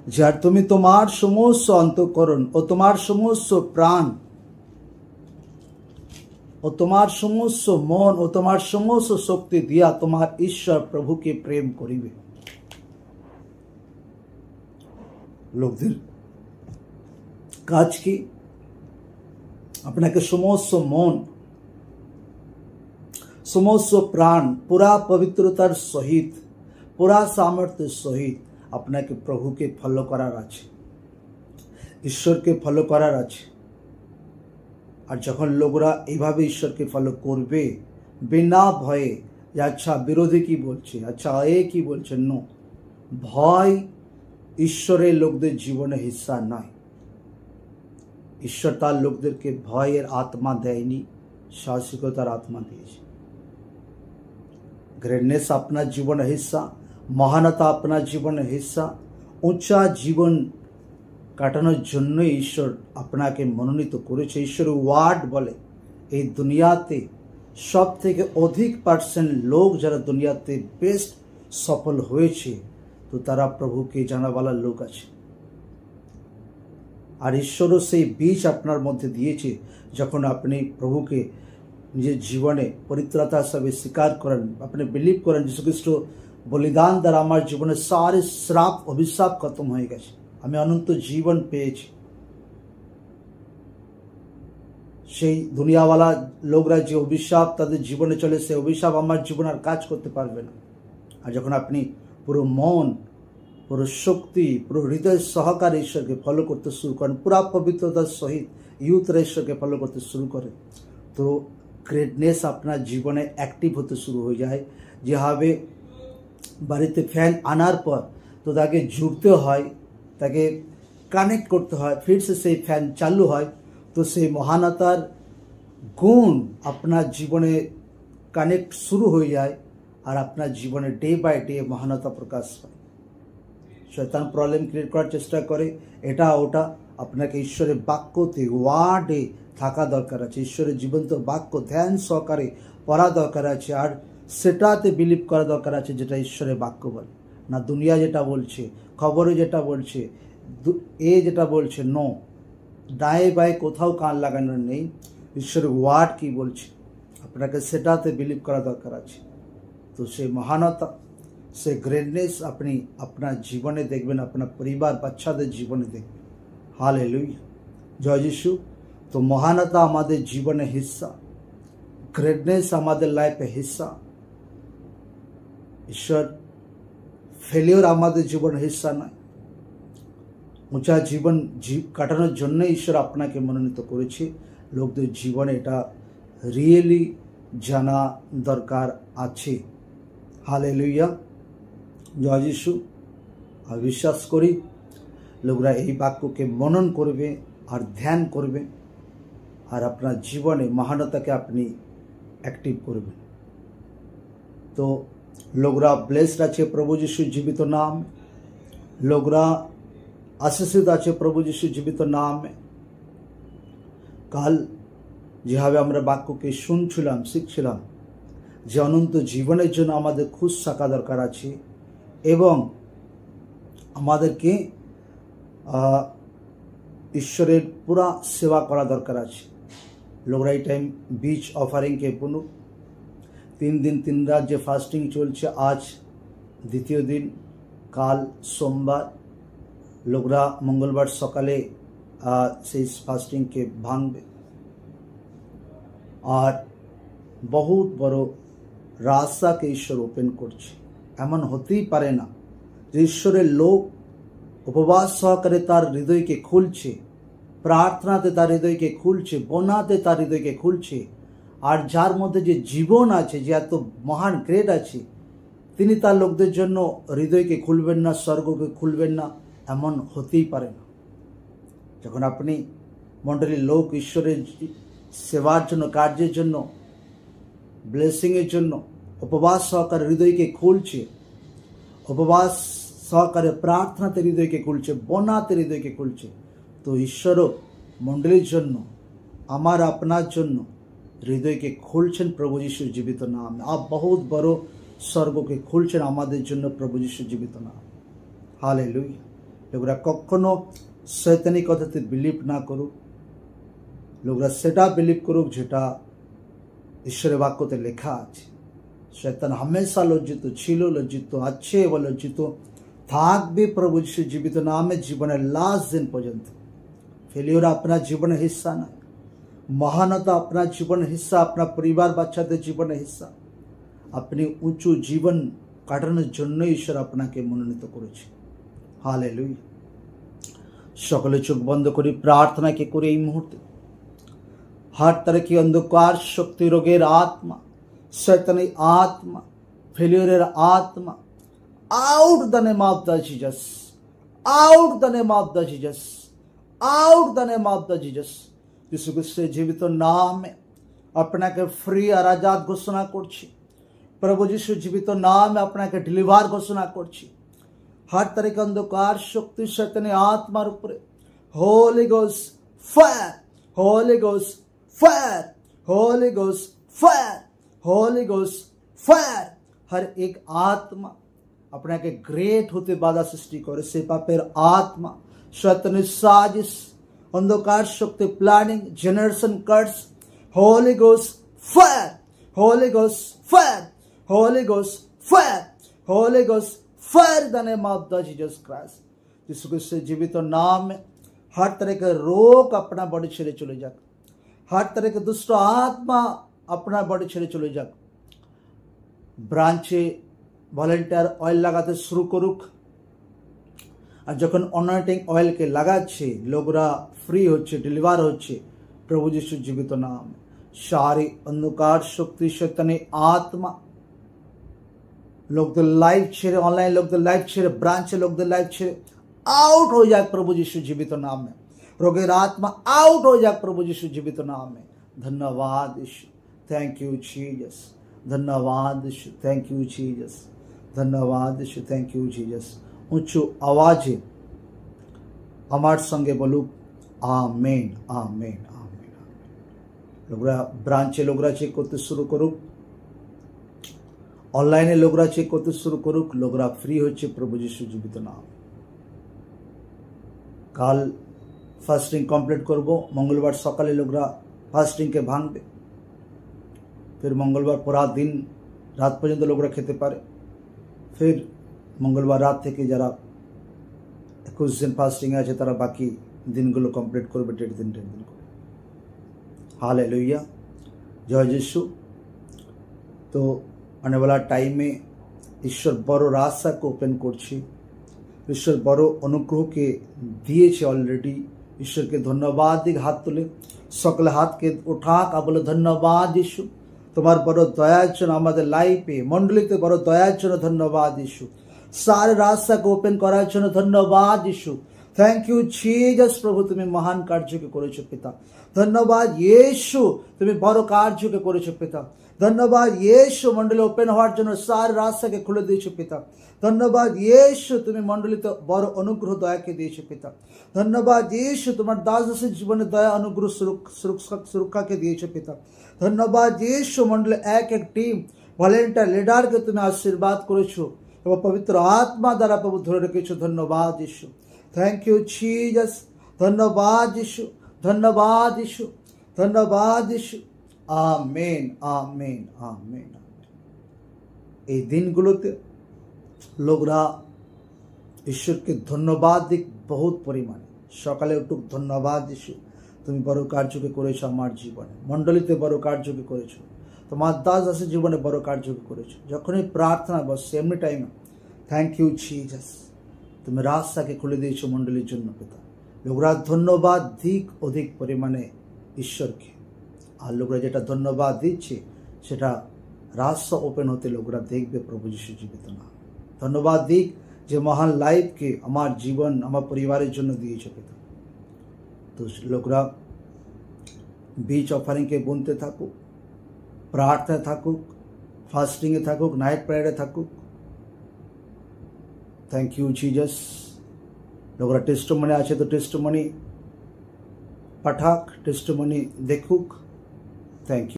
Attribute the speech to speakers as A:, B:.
A: যে আর তুমি তোমার সমস্ত অন্তঃকরণ ও তোমার সমস্ত প্রাণ ও তোমার সমস্ত মন ও তোমার সমস্ত শক্তি দিয়া তোমার ঈশ্বর প্রভুকে প্রেম করিবে। লোকদের কাজ কি? আপনাকে সমস্ত মন সমস্ত প্রাণ পুরা পবিত্রতার সহিত পুরা সামর্থ্যের সহিত আপনাকে প্রভুকে ফলো করার আছে, ঈশ্বরকে ফলো করার আছে। আর যখন লোকরা এইভাবে ঈশ্বরকে ফলো করবে বিনা ভয়ে, যে আচ্ছা বিরোধী কি বলছে, আচ্ছা এ কি বলছে, নো, ভয় ঈশ্বরের লোকদের জীবনে হিস্সা নয়। ঈশ্বর তার লোকদেরকে ভয়ের আত্মা দেয়নি, সাহসিকতার আত্মা দিয়েছে। গ্রেটনেস আপনার জীবনের হিস্সা, মহানতা আপনার জীবনের হিস্সা। উঁচা জীবন কাটানোর জন্য ঈশ্বর আপনাকে মনোনীত করেছে। ঈশ্বরের ওয়ার্ড বলে এই দুনিয়াতে সব থেকে অধিক পার্সেন্ট লোক যারা দুনিয়াতে বেস্ট সফল হয়েছে, তো তারা প্রভুকে জানাওয়ালার লোক আছে। আর ঈশ্বরও সেই বীজ আপনার মধ্যে দিয়েছে। যখন আপনি প্রভুকে নিজের জীবনে পরিত্রাতা হিসাবে স্বীকার করেন, আপনি বিলিভ করেন যীশু খ্রিস্ট বলিদান দ্বারা আমার জীবনে সারে শ্রাপ অভিশাপ খতম হয়ে গেছে, আমি অনন্ত জীবন পেয়েছি। সেই দুনিয়াওয়ালা লোকরা যে অভিশাপ তাদের জীবনে চলে, সেই অভিশাপ আমার জীবনে আর কাজ করতে পারবে না। আর যখন আপনি পুরো মন, পুরো শক্তি, পুরো হৃদয় সহকারে ঈশ্বরকে ফলো করতে শুরু করেন, পুরা পবিত্রতার সহিত ইউথরা ঈশ্বরকে ফলো করতে শুরু করে, তো গ্রেটনেস আপনার জীবনে অ্যাক্টিভ হতে শুরু হয়ে যায়। যেভাবে বাড়িতে ফ্যান আনার পর তো তাকে জুড়তে হয়, তাকে কানেক্ট করতে হয়, ফিরসে সেই ফ্যান চালু হয়, তো সেই মহানতার গুণ আপনার জীবনে কানেক্ট শুরু হয়ে যায়। আর আপনার জীবনে ডে বাই ডে মহানতা প্রকাশ পায়। শয়তান প্রবলেম ক্রিয়েট করার চেষ্টা করে, এটা ওটা। আপনাকে ঈশ্বরের বাক্যতে ওয়ার্ডে থাকা দরকার আছে, ঈশ্বরের জীবন্ত বাক্য ধ্যান সহকারে পড়া দরকার আছে। আর সেটাতে বিলিভ করা দরকার আছে যেটা ঈশ্বরের বাক্য বলে, না দুনিয়া যেটা বলছে, খবরে যেটা বলছে, যেটা বলছে, নো। দায়ে বায়ে কোথাও কান লাগানোর নেই। ঈশ্বরের ওয়ার্ড কি বলছে আপনাকে সেটাতে বিলিভ করা দরকার আছে। তো সেই মহানতা, সে গ্রেটনেস আপনি আপনার জীবনে দেখবেন, আপনার পরিবার বাচ্চাদের জীবনে দেখবেন। হালেলুয়া, জয় যিশু। তো মহানতা আমাদের জীবনে হিস্সা, গ্রেটনেস আমাদের লাইফে হিস্সা। ঈশ্বর ফেলিওর আমাদের জীবনের হিস্সা নয়। উঁচা জীবন কাটানোর জন্য ঈশ্বর আপনাকে মনোনীত করেছে। লোকদের জীবনে এটা রিয়েলি জানা দরকার আছে। হালেলুয়া, জয় যিশু। আর বিশ্বাস করি লোকরা এই বাক্যকে মনন করবে আর ধ্যান করবে, আর আপনার জীবনে মহানতাকে আপনি অ্যাক্টিভ করবেন। তো লোকরা ব্লেসড আছে প্রভু যিশুর জীবিত নাম, লোকরা আশীষিত আছে প্রভু যিশুর জীবিত নাম। কাল যেভাবে আমরা বাক্যকে শুনছিলাম, শিখছিলাম যে অনন্ত জীবনের জন্য আমাদের খুশ থাকা দরকার আছে এবং আমাদেরকে ঈশ্বরের পুরা সেবা করা দরকার আছে। লোকরা এই টাইম বীজ অফারিংকে পুনুক। 3 দিন 3 রাত যে ফাস্টিং চলছে, আজ দ্বিতীয় দিন, কাল সোমবার, লোকরা মঙ্গলবার সকালে সেই ফাস্টিংকে ভাঙবে। আর বহুত বড় রাস্তাকে ঈশ্বর ওপেন করছে। এমন হতেই পারে না যে ঈশ্বরের লোক উপবাস সহকারে তার হৃদয়কে খুলছে, প্রার্থনাতে তার হৃদয়কে খুলছে, বনাতে তার হৃদয়কে খুলছে, আর যার মধ্যে যে জীবন আছে, যে এত মহান গ্রেট আছে, তিনি তার লোকদের জন্য হৃদয়কে খুলবেন না, স্বর্গকে খুলবেন না? এমন হতেই পারে না। যখন আপনি মণ্ডলীর লোক ঈশ্বরের সেবার জন্য, কার্যের জন্য, ব্লেসিংয়ের জন্য উপবাস সহকারে হৃদয়কে খুলছে, উপবাস সহকারে প্রার্থনাতে হৃদয়কে খুলছে, বনাতে হৃদয়কে খুলছে, তো ঈশ্বরও মণ্ডলীর জন্য, আমার আপনার জন্য হৃদয়কে খুলছেন প্রভু যিশুর জীবিত নাম। আর বহুত বড় স্বর্গকে খুলছেন আমাদের জন্য প্রভু যিশুর জীবিত নাম। হালেলুয়া। লোকরা কখনো শয়তানি কথাতে বিলিভ না করুক, লোকরা সেটা বিলিভ করুক যেটা ঈশ্বরের বাক্যতে লেখা আছে। শয়তান হামেশা লজ্জিত ছিল, লজ্জিত আছে এবং লজ্জিত থাকবে প্রভু যিশুর জীবিত নামে জীবনের লাস্ট দিন পর্যন্ত। ফেলিওর আপনার জীবনের হিস্সা না, মহানতা আপনার জীবনের হিস্সা, আপনার পরিবার বাচ্চাদের জীবনের হিস্সা। আপনি উঁচু জীবন কাটানোর জন্য ঈশ্বর আপনাকে মনোনীত করেছে। হালেলুয়া। সকলে চোখ বন্ধ করি, প্রার্থনাকে করে এই মুহূর্তে हर तरह की अंधकार शक्ति, रोगेर आत्मा, शैतानी आत्मा, फेलियरेर आत्मा, out the name of the Jesus, out the name of the Jesus, out the name of the Jesus. যিশু খ্রিস্টের জীবিত নামে আপনাকে ফ্রি আর আজাদ ঘোষণা করছি। প্রভু যিশুর জীবিত নামে আপনাকে ডেলিভার ঘোষণা করছি। हर तरह के अंधकार शक्ति, शैतानी आत्मार উপরে holy ghost fire, holy ghost fire, holy ghost fire, holy ghost fire. हर एक आत्मा আপনাকে গ্রেট হতে বাধা সৃষ্টি করে, সে পাপের আত্মা, শয়তানের সাজিশ, অন্ধকার শক্তি, planning, generation curse, holy ghost fire, holy ghost fire, holy ghost fire, holy ghost fire the name of the Jesus Christ. यीशु ख्रिस्टेर जीवित नाम में हर तरह के रोग अपना बॉडी छेड़े चले जाक, हर तरह के दुष्ट आत्मा अपना बॉडी छेड़े चले जाक। ब्रांचे ভলেন্টিয়ার অয়েল লাগাতে শুরু করুক, আর যখন অ্যানয়েন্টিং অয়েলকে লাগাচ্ছে লোকরা ফ্রি হচ্ছে, ডেলিভার হচ্ছে প্রভু যিশুর জীবিত নাম। সারি অন্ধকার শক্তি, শয়তানি আত্মা লোকদের লাইফ ছেড়ে, অনলাइन লোকদের লাইফ ছেড়ে, ব্রাঞ্চে লোকদের লাইফ ছেড়ে आउट हो जाए प्रभु यीशु जीवित नाम में। रोगेर आत्मा आउट हो जाए प्रभु यीशु जीवित नाम में। धन्यवाद यीशु, थैंक यू जीसस, धन्यवाद यीशु, थैंक यू जीसस, धन्यवाद यीशु, थैंक यू जीसस। उच्च आवाजे আমার সঙ্গে বলুক আমেন, আমেন, আমেন। লোকরা ব্রাঞ্চে লোকরা চেক করতে শুরু করুক, অনলাইনে লোকরা চেক করতে শুরু করুক, লোকরা ফ্রি হচ্ছে প্রভু যিশু জীবিত নাম। কাল ফাস্টিং কমপ্লিট করব, মঙ্গলবার সকালে লোকরা ফাস্টিংকে ভাঙবে, ফির মঙ্গলবার পুরা দিন রাত পর্যন্ত লোকরা খেতে পারে, ফির মঙ্গলবার রাত থেকে যারা 21 दिन ফাস্টিং আছে তারা বাকি দিনগুলো কমপ্লিট করবে, 1.5 दिन করে। हालेलुया, जय यीशु। तो आने वाला टाइम में ईश्वर बड़ो रास्ता को ओपन করছে, ईश्वर बड़ो अनुग्रह के दिएছে অলরেডি। ईश्वरকে ধন্যবাদ দিক, হাত তুলে সকল হাতকে উঠাক আর বলে ধন্যবাদ यीशु, তোমার বড় দয়ার জন্য আমাদের লাইফে মণ্ডলীতে বড় দয়ার জন্য ধন্যবাদ यीशु, सारे रास्ता को ओपन করার জন্য ধন্যবাদ यीशु। थैंक यू जीसस, प्रभु তুমি মহান কার্যকে করেছো পিতা। ধন্যবাদ यीशु, তুমি বড় কার্যকে করেছো পিতা। ধন্যবাদ यीशु, মণ্ডলী ওপেন হওয়ার জন্য সারে রাস্তাকে খুলে দিয়েছো পিতা। ধন্যবাদ यीशु, তুমি মণ্ডলীতে বড় অনুগ্রহ দয়াকে দিয়েছো পিতা। ধন্যবাদ यीशु, তোমার দাসদের জীবনে দয়া অনুগ্রহ সুরক্ষাকে দিয়েছো পিতা। ধন্যবাদ यीशु, মণ্ডলী এক এক টিম ভলেন্টিয়ার লিডারকে তুমি আশীর্বাদ করেছো এবং পবিত্র আত্মা দ্বারা প্রভু ধরে রেখেছো। ধন্যবাদ यीशु, थैंक यू जीसस, धन्यवाद यीशु, धन्यवाद यीशु, धन्यवाद यीशु। आमेन, आमेन, आमेन। এই দিনগুলোতে লোকরা ঈশ্বরকে ধন্যবাদ দিক বহুত পরিমাণে। সকালে উঠুক, ধন্যবাদ यीशु, তুমি বড় কার্যকে করেছো আমার জীবনে, মণ্ডলীতে বড় কার্যকে করেছো, তোমার দাসের জীবনে বড় কার্যকে করেছো। যখনই প্রার্থনা বসছে এমনি টাইমে থ্যাংক ইউ জিসাস, তুমি রাস্তাকে খুলে দিয়েছো মণ্ডলীর জন্য পিতা। লোকরা ধন্যবাদ দিক অধিক পরিমাণে ঈশ্বরকে, আর লোকরা যেটা ধন্যবাদ দিচ্ছে সেটা রাস্তা ওপেন হতে লোকরা দেখবে প্রভু যিশু জীবিত নাম। ধন্যবাদ দিক যে মহান লাইফকে আমার জীবন আমার পরিবারের জন্য দিয়েছো পিতা। তো লোকরা बीच অফারিংকে বুনতে থাকুক, প্রার্থনায় থাকুক, ফাস্টিংয়ে থাকুক, নাইট প্রেয়ারে থাকুক। Thank you Jesus. लोगरा टेस्टमनी আছে তো টেস্টমনি পাঠাক, টেস্টমনি দেখুক। Thank you.